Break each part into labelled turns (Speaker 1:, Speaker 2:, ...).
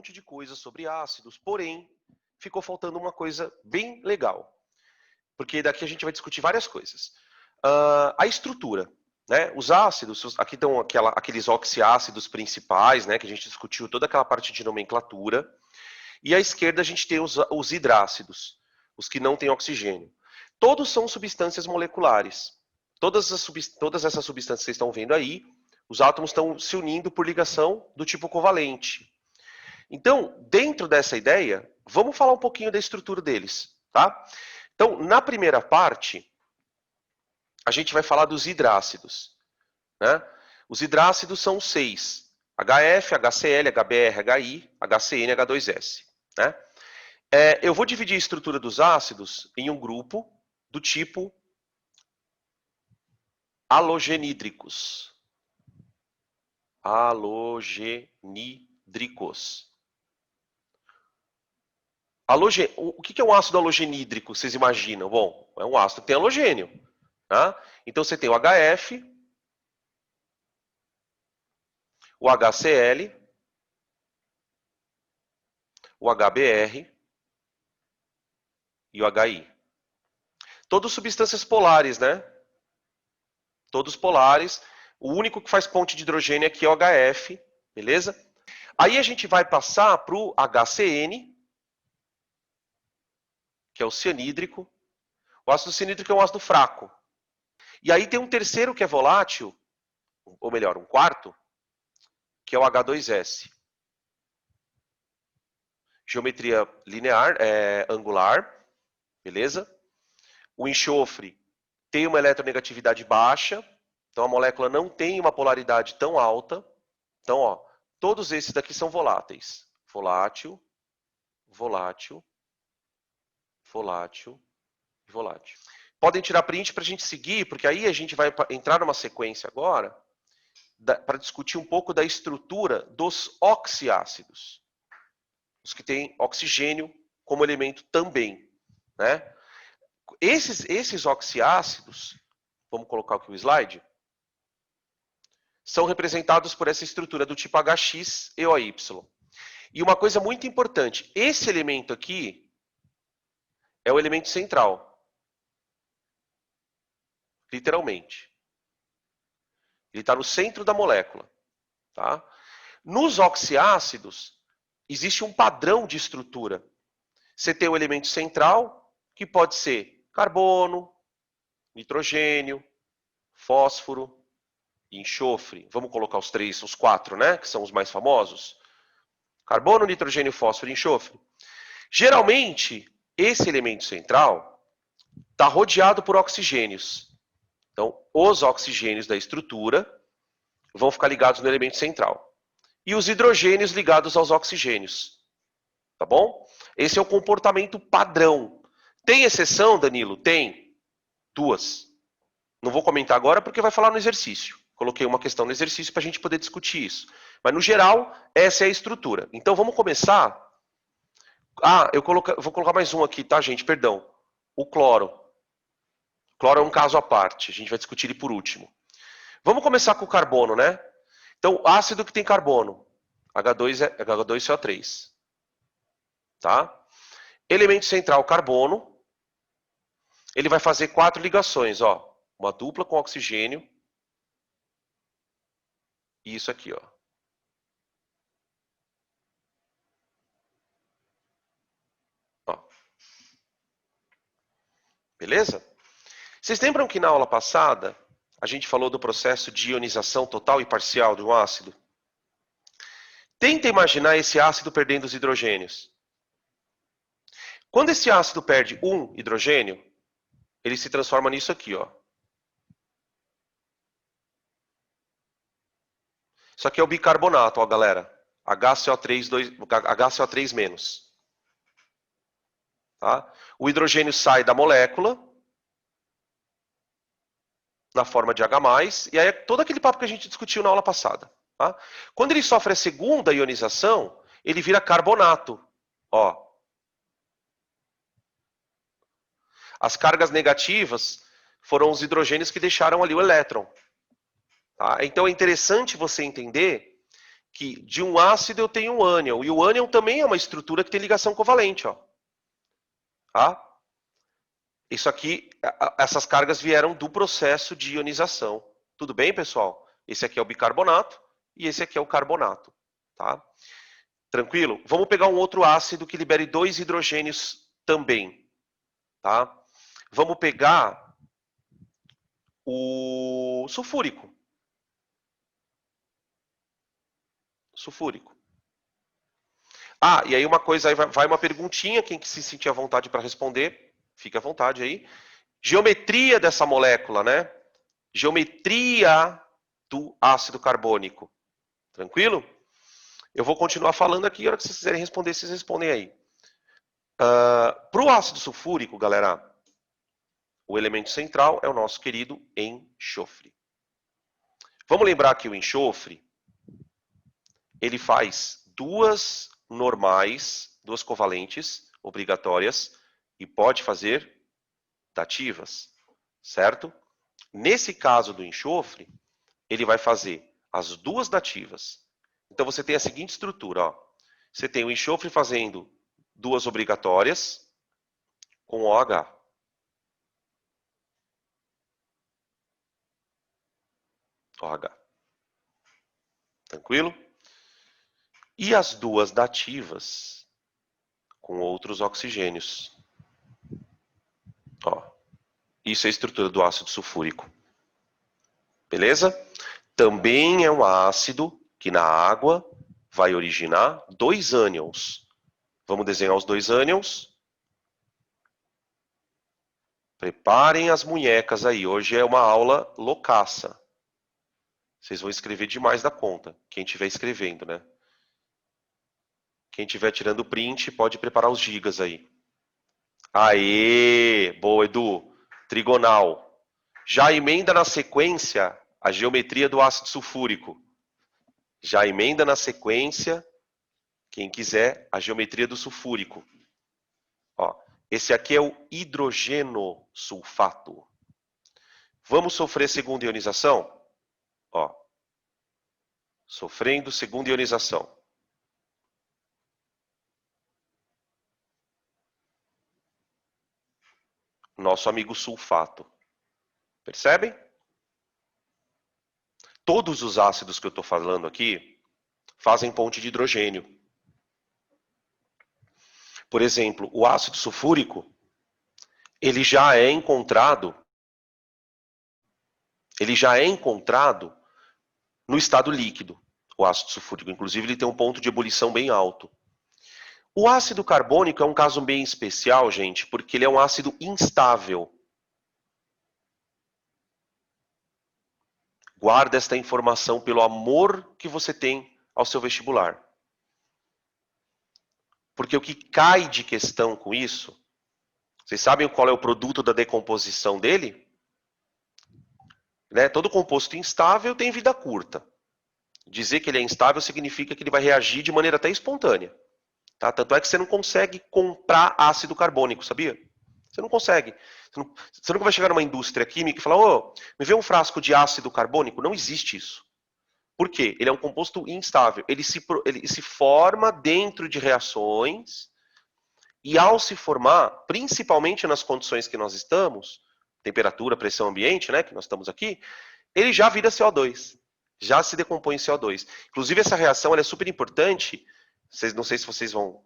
Speaker 1: monte de coisa sobre ácidos, porém, ficou faltando uma coisa bem legal. Porque daqui a gente vai discutir várias coisas. A estrutura. Né? Os ácidos, aqui estão aqueles oxiácidos principais, né, que a gente discutiu toda aquela parte de nomenclatura. E à esquerda a gente tem os hidrácidos, os que não têm oxigênio. Todos são substâncias moleculares. Todas essas substâncias que vocês estão vendo aí, os átomos estão se unindo por ligação do tipo covalente. Então, dentro dessa ideia, vamos falar um pouquinho da estrutura deles, tá? Então, na primeira parte, a gente vai falar dos hidrácidos. Né? Os hidrácidos são 6. HF, HCl, HBr, HI, HCN, H2S. Né? Eu vou dividir a estrutura dos ácidos em um grupo do tipo halogenídricos. Halogenídricos. O que é um ácido halogenídrico, vocês imaginam? Bom, é um ácido que tem halogênio. Tá? Então você tem o HF, o HCl, o HBr e o HI. Todos substâncias polares, né? Todos polares. O único que faz ponte de hidrogênio aqui é o HF, beleza? Aí a gente vai passar para o HCN, que é o cianídrico. O ácido cianídrico é um ácido fraco. E aí tem um terceiro que é volátil, ou melhor, um quarto, que é o H2S. Geometria linear, angular, beleza? O enxofre tem uma eletronegatividade baixa, então a molécula não tem uma polaridade tão alta. Então, ó, todos esses daqui são voláteis. Volátil, volátil, volátil e volátil. Podem tirar print para a gente seguir, porque aí a gente vai entrar numa sequência agora para discutir um pouco da estrutura dos oxiácidos. Os que têm oxigênio como elemento também. Né? Esses oxiácidos, vamos colocar aqui o slide, são representados por essa estrutura do tipo HX e OY. E uma coisa muito importante, esse elemento aqui é o elemento central. Literalmente. Ele está no centro da molécula. Tá? Nos oxiácidos, existe um padrão de estrutura. Você tem o elemento central, que pode ser carbono, nitrogênio, fósforo e enxofre. Vamos colocar os 4, né? Que são os mais famosos. Carbono, nitrogênio, fósforo e enxofre. Geralmente, esse elemento central está rodeado por oxigênios. Então, os oxigênios da estrutura vão ficar ligados no elemento central. E os hidrogênios ligados aos oxigênios. Tá bom? Esse é o comportamento padrão. Tem exceção, Danilo? Tem. 2. Não vou comentar agora porque vai falar no exercício. Coloquei uma questão no exercício para a gente poder discutir isso. Mas, no geral, essa é a estrutura. Então, vamos começar. Vou colocar mais um aqui, tá, gente? Perdão. O cloro. O cloro é um caso à parte. A gente vai discutir ele por último. Vamos começar com o carbono, né? Então, ácido que tem carbono. H2CO3. Tá? Elemento central, carbono. Ele vai fazer 4 ligações, ó. Uma dupla com oxigênio. E isso aqui, ó. Beleza? Vocês lembram que na aula passada a gente falou do processo de ionização total e parcial de um ácido? Tenta imaginar esse ácido perdendo os hidrogênios. Quando esse ácido perde um hidrogênio, ele se transforma nisso aqui, ó. Isso aqui é o bicarbonato, ó, galera. HCO3-. Tá? O hidrogênio sai da molécula na forma de H+, e aí é todo aquele papo que a gente discutiu na aula passada. Tá? Quando ele sofre a segunda ionização, ele vira carbonato. Ó. As cargas negativas foram os hidrogênios que deixaram ali o elétron. Tá? Então é interessante você entender que de um ácido eu tenho um ânion. E o ânion também é uma estrutura que tem ligação covalente. Ó. Tá? Isso aqui, essas cargas vieram do processo de ionização. Tudo bem, pessoal? Esse aqui é o bicarbonato e esse aqui é o carbonato. Tá? Tranquilo? Vamos pegar um outro ácido que libere 2 hidrogênios também. Tá? Vamos pegar o sulfúrico. Sulfúrico. Ah, e aí uma coisa, aí vai uma perguntinha, quem que se sentir à vontade para responder, fique à vontade aí. Geometria dessa molécula, né? Geometria do ácido carbônico. Tranquilo? Eu vou continuar falando aqui, a hora que vocês quiserem responder, vocês respondem aí. Para o ácido sulfúrico, galera, o elemento central é o nosso querido enxofre. Vamos lembrar que o enxofre, ele faz duas normais, duas covalentes obrigatórias, e pode fazer dativas, certo? Nesse caso do enxofre, ele vai fazer as duas dativas. Então você tem a seguinte estrutura, ó. Você tem o enxofre fazendo duas obrigatórias com OH. OH. Tranquilo? E as duas dativas com outros oxigênios. Ó. Isso é a estrutura do ácido sulfúrico. Beleza? Também é um ácido que na água vai originar 2 ânions. Vamos desenhar os 2 ânions. Preparem as munhecas aí. Hoje é uma aula loucaça. Vocês vão escrever demais da conta. Quem estiver escrevendo, né? Quem estiver tirando print, pode preparar os gigas aí. Aê! Boa, Edu. Trigonal. Já emenda na sequência a geometria do ácido sulfúrico. Já emenda na sequência, quem quiser, a geometria do sulfúrico. Ó, esse aqui é o hidrogenosulfato. Vamos sofrer segunda ionização? Ó, sofrendo segunda ionização. Nosso amigo sulfato. Percebem? Todos os ácidos que eu estou falando aqui fazem ponte de hidrogênio. Por exemplo, o ácido sulfúrico, ele já é encontrado no estado líquido, o ácido sulfúrico. Inclusive, ele tem um ponto de ebulição bem alto. O ácido carbônico é um caso bem especial, gente, porque ele é um ácido instável. Guarda esta informação pelo amor que você tem ao seu vestibular. Porque o que cai de questão com isso, vocês sabem qual é o produto da decomposição dele? Né? Todo composto instável tem vida curta. Dizer que ele é instável significa que ele vai reagir de maneira até espontânea. Tá? Tanto é que você não consegue comprar ácido carbônico, sabia? Você não consegue. Você nunca vai chegar numa indústria química e falar, ô, me vê um frasco de ácido carbônico. Não existe isso. Por quê? Ele é um composto instável. Ele se forma dentro de reações e ao se formar, principalmente nas condições que nós estamos, temperatura, pressão ambiente, né, que nós estamos aqui, ele já vira CO2. Já se decompõe em CO2. Inclusive, essa reação ela é super importante, não sei se vocês vão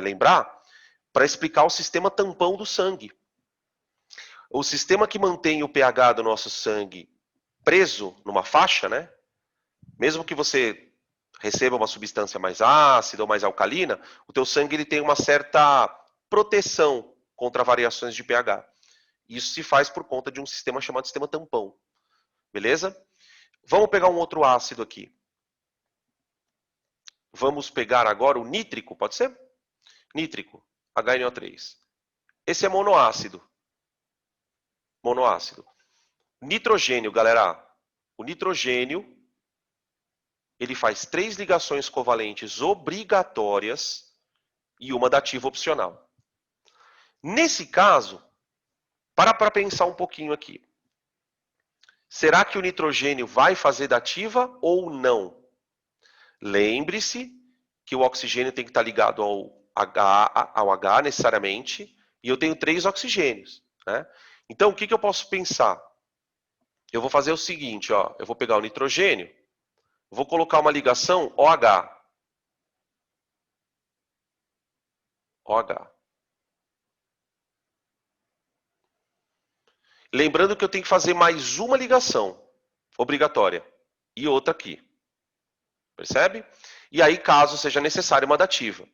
Speaker 1: lembrar, para explicar o sistema tampão do sangue. O sistema que mantém o pH do nosso sangue preso numa faixa, né? Mesmo que você receba uma substância mais ácida ou mais alcalina, o teu sangue ele tem uma certa proteção contra variações de pH. Isso se faz por conta de um sistema chamado sistema tampão. Beleza? Vamos pegar um outro ácido aqui. Vamos pegar agora o nítrico, pode ser? Nítrico, HNO3. Esse é monoácido. Monoácido. Nitrogênio, galera. O nitrogênio, ele faz 3 ligações covalentes obrigatórias e uma dativa opcional. Nesse caso, para pensar um pouquinho aqui. Será que o nitrogênio vai fazer dativa ou não? Lembre-se que o oxigênio tem que estar ligado ao H necessariamente, e eu tenho 3 oxigênios. Né? Então, o que eu posso pensar? Eu vou fazer o seguinte, ó, eu vou pegar o nitrogênio, vou colocar uma ligação OH. OH. Lembrando que eu tenho que fazer mais uma ligação obrigatória e outra aqui. Percebe? E aí, caso seja necessário uma dativa.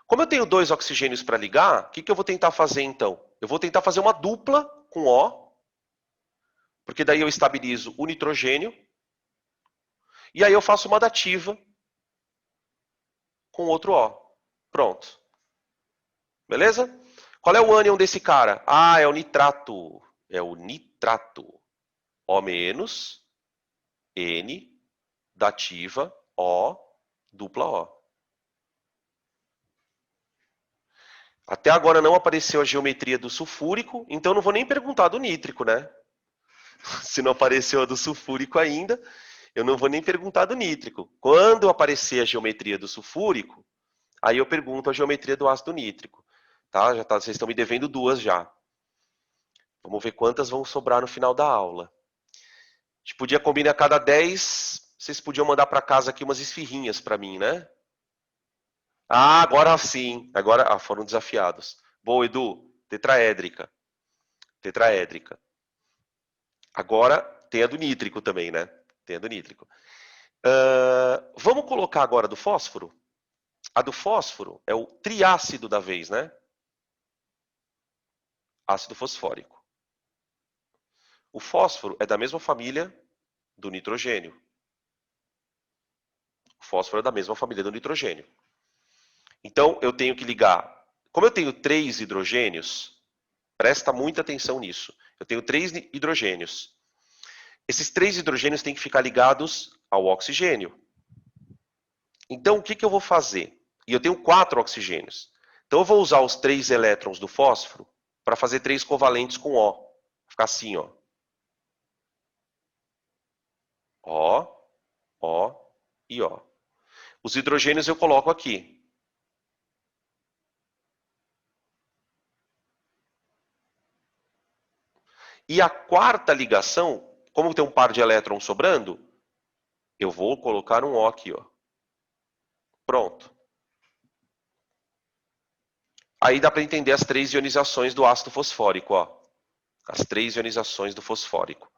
Speaker 1: Como eu tenho 2 oxigênios para ligar, o que eu vou tentar fazer então? Eu vou tentar fazer uma dupla com O, porque daí eu estabilizo o nitrogênio, e aí eu faço uma dativa com outro O. Pronto. Beleza? Qual é o ânion desse cara? Ah, é o nitrato. É o nitrato. O menos, N, dativa, O, dupla O. Até agora não apareceu a geometria do sulfúrico, então não vou nem perguntar do nítrico, né? Se não apareceu a do sulfúrico ainda, eu não vou nem perguntar do nítrico. Quando aparecer a geometria do sulfúrico, aí eu pergunto a geometria do ácido nítrico. Tá? Vocês estão me devendo 2 já. Vamos ver quantas vão sobrar no final da aula. A gente podia combinar a cada 10, vocês podiam mandar para casa aqui umas esfirrinhas para mim, né? Ah, agora sim. Agora foram desafiados. Boa, Edu. Tetraédrica. Tetraédrica. Agora tem a do nítrico também, né? Tem a do nítrico. Vamos colocar agora a do fósforo? A do fósforo é o triácido da vez, né? Ácido fosfórico. O fósforo é da mesma família do nitrogênio. O fósforo é da mesma família do nitrogênio. Então, eu tenho que ligar. Como eu tenho 3 hidrogênios, presta muita atenção nisso. Eu tenho 3 hidrogênios. Esses 3 hidrogênios têm que ficar ligados ao oxigênio. Então, o que eu vou fazer? E eu tenho 4 oxigênios. Então, eu vou usar os 3 elétrons do fósforo para fazer 3 covalentes com O. Vai ficar assim, ó. O, O e O. Os hidrogênios eu coloco aqui. E a quarta ligação, como tem um par de elétrons sobrando, eu vou colocar um O aqui, ó. Pronto. Aí dá para entender as 3 ionizações do ácido fosfórico, ó. As 3 ionizações do fosfórico.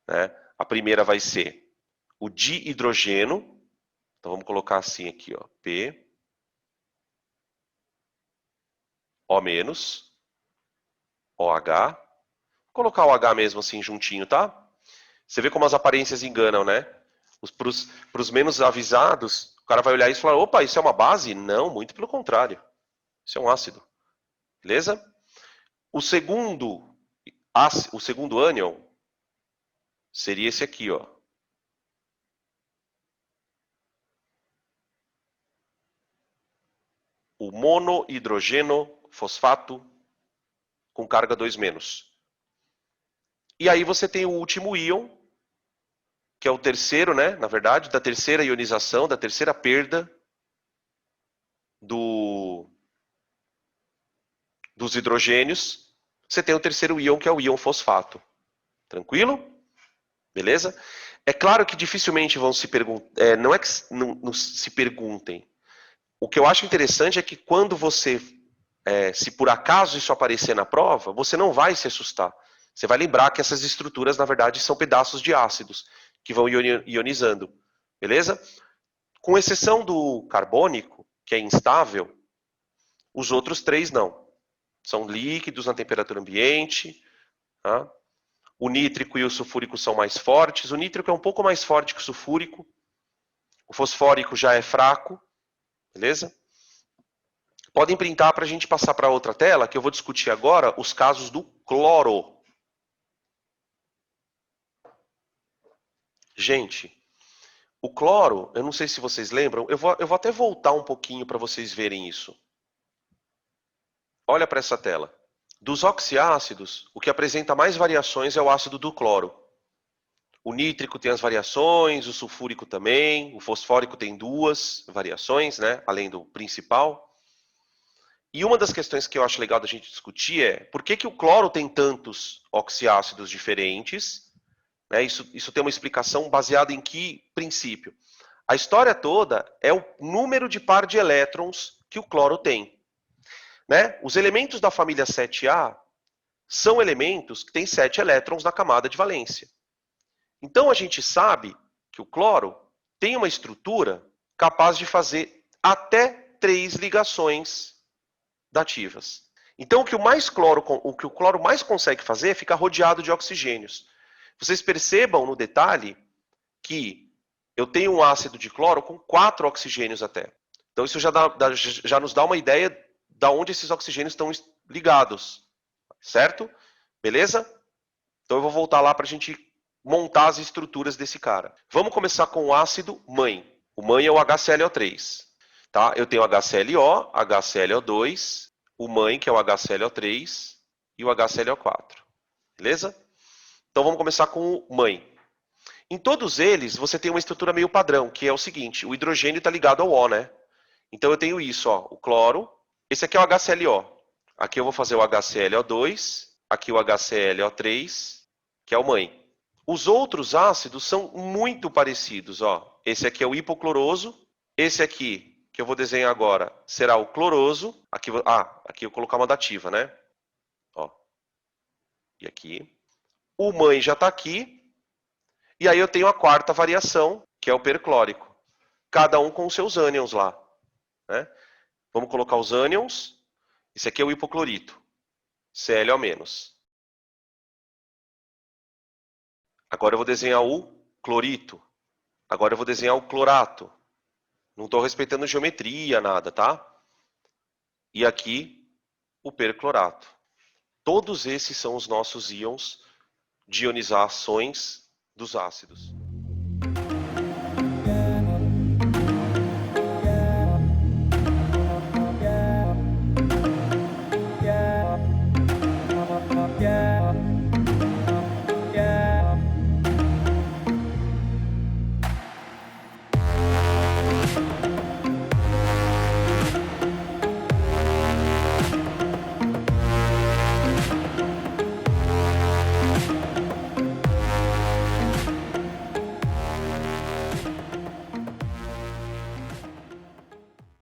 Speaker 1: Né? A primeira vai ser o dihidrogeno. Então vamos colocar assim aqui, ó. P, O menos, OH. Vou colocar o H mesmo assim juntinho, tá? Você vê como as aparências enganam, né? Para os menos avisados, o cara vai olhar isso e falar, opa, isso é uma base? Não, muito pelo contrário. Isso é um ácido. Beleza? O segundo ânion seria esse aqui, ó. O monohidrogeno fosfato com carga 2-. E aí você tem o último íon, que é o terceiro, né? Na verdade, da terceira ionização, da terceira perda dos hidrogênios. Você tem o terceiro íon, que é o íon fosfato. Tranquilo? Beleza? É claro que dificilmente vão se perguntar. Não é que não se perguntem. O que eu acho interessante é que quando você, se por acaso isso aparecer na prova, você não vai se assustar. Você vai lembrar que essas estruturas, na verdade, são pedaços de ácidos que vão ionizando. Beleza? Com exceção do carbônico, que é instável, os outros 3 não. São líquidos na temperatura ambiente. Tá? O nítrico e o sulfúrico são mais fortes. O nítrico é um pouco mais forte que o sulfúrico. O fosfórico já é fraco. Beleza? Podem printar para a gente passar para outra tela, que eu vou discutir agora os casos do cloro. Gente, o cloro, eu não sei se vocês lembram, eu vou até voltar um pouquinho para vocês verem isso. Olha para essa tela. Dos oxiácidos, o que apresenta mais variações é o ácido do cloro. O nítrico tem as variações, o sulfúrico também, o fosfórico tem 2 variações, né, além do principal. E uma das questões que eu acho legal da gente discutir é por que o cloro tem tantos oxiácidos diferentes? Né? Isso tem uma explicação baseada em que princípio? A história toda é o número de par de elétrons que o cloro tem. Né? Os elementos da família 7A são elementos que têm 7 elétrons na camada de valência. Então a gente sabe que o cloro tem uma estrutura capaz de fazer até 3 ligações dativas. Então o que o cloro mais consegue fazer é ficar rodeado de oxigênios. Vocês percebam no detalhe que eu tenho um ácido de cloro com 4 oxigênios até. Então isso já nos dá uma ideia de onde esses oxigênios estão ligados. Certo? Beleza? Então eu vou voltar lá para a gente montar as estruturas desse cara. Vamos começar com o ácido mãe. O mãe é o HClO3. Tá? Eu tenho HClO, HClO2, o mãe, que é o HClO3, e o HClO4. Beleza? Então vamos começar com o mãe. Em todos eles, você tem uma estrutura meio padrão, que é o seguinte, o hidrogênio está ligado ao O, né? Então eu tenho isso, ó, o cloro. Esse aqui é o HClO. Aqui eu vou fazer o HClO2, aqui o HClO3, que é o mãe. Os outros ácidos são muito parecidos, ó. Esse aqui é o hipocloroso, esse aqui, que eu vou desenhar agora, será o cloroso. Aqui eu vou colocar uma dativa, né? Ó. E aqui. O mãe já está aqui. E aí eu tenho a quarta variação, que é o perclórico. Cada um com os seus ânions lá. Né? Vamos colocar os ânions. Esse aqui é o hipoclorito. Cl-. Agora eu vou desenhar o clorito. Agora eu vou desenhar o clorato. Não estou respeitando geometria, nada, tá? E aqui, o perclorato. Todos esses são os nossos íons de ionizações dos ácidos.